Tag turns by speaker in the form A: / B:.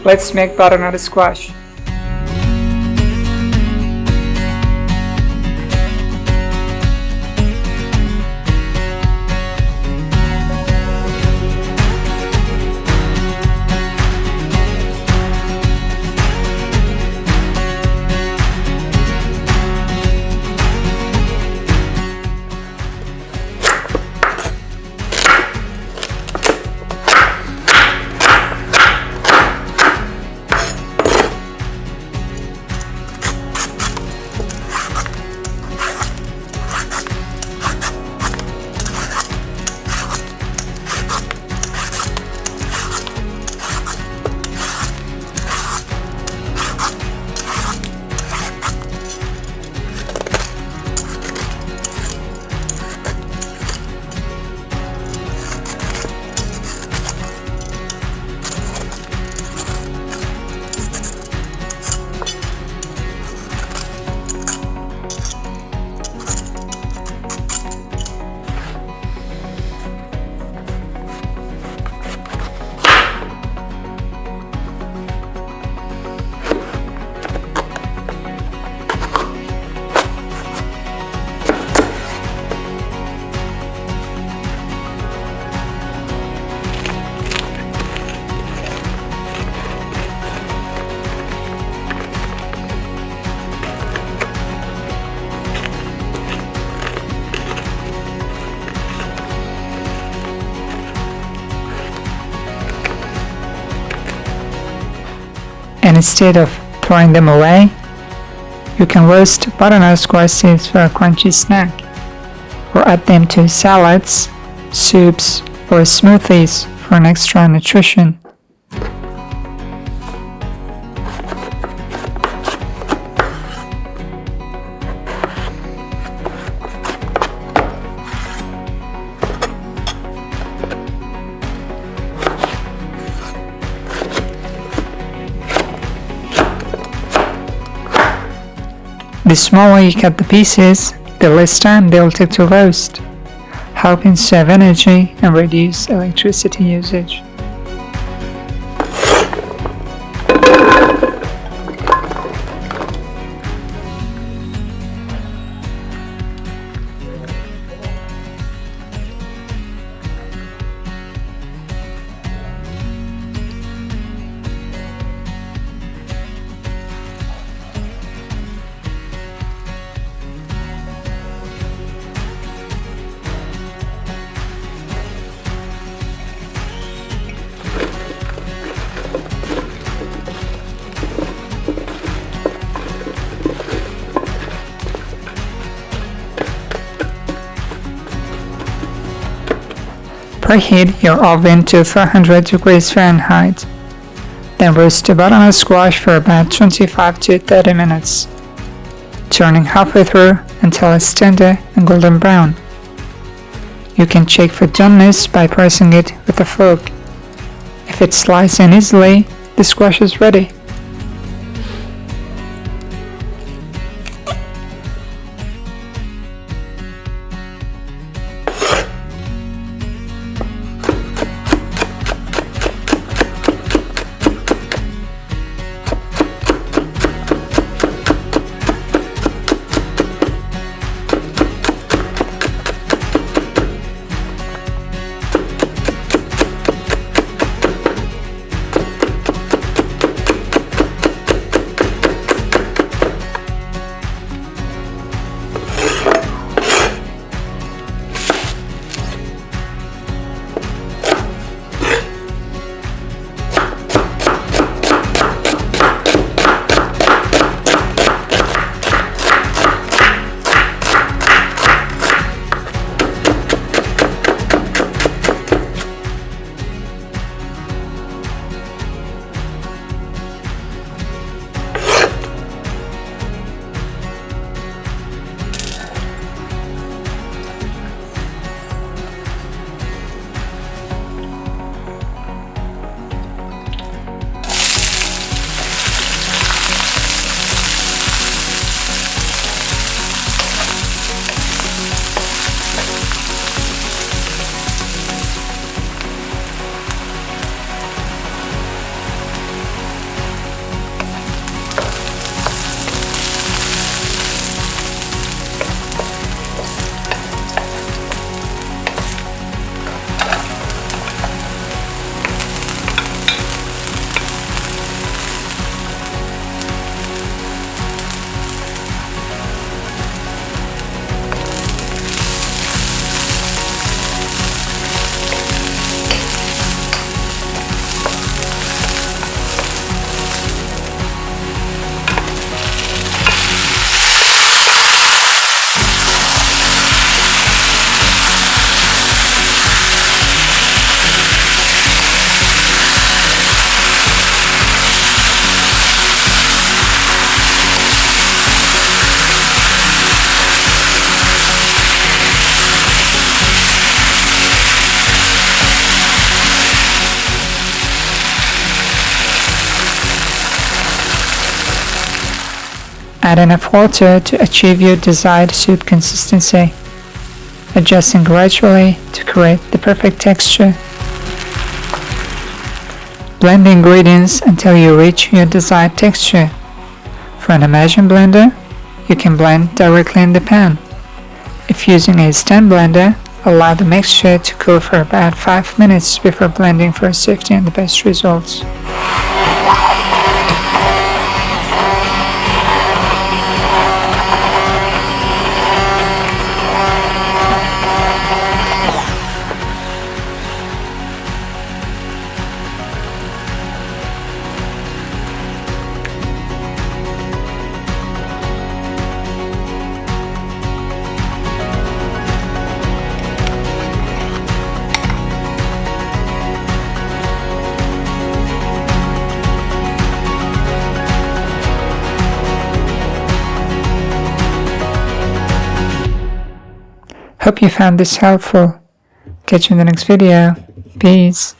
A: Let's make butternut squash. And instead of throwing them away, you can roast butternut squash seeds for a crunchy snack, or add them to salads, soups, or smoothies for an extra nutrition. The smaller you cut the pieces, the less time they'll take to roast, helping save energy and reduce electricity usage. Preheat your oven to 400 degrees Fahrenheit. Then roast the butternut squash for about 25 to 30 minutes, turning halfway through until it's tender and golden brown. You can check for doneness by pressing it with a fork. If it slices in easily, the squash is ready. Add enough water to achieve your desired soup consistency, adjusting gradually to create the perfect texture. Blend the ingredients until you reach your desired texture. For an immersion blender, you can blend directly in the pan. If using a stand blender, allow the mixture to cool for about 5 minutes before blending for safety and the best results. Hope you found this helpful. Catch you in the next video. Peace.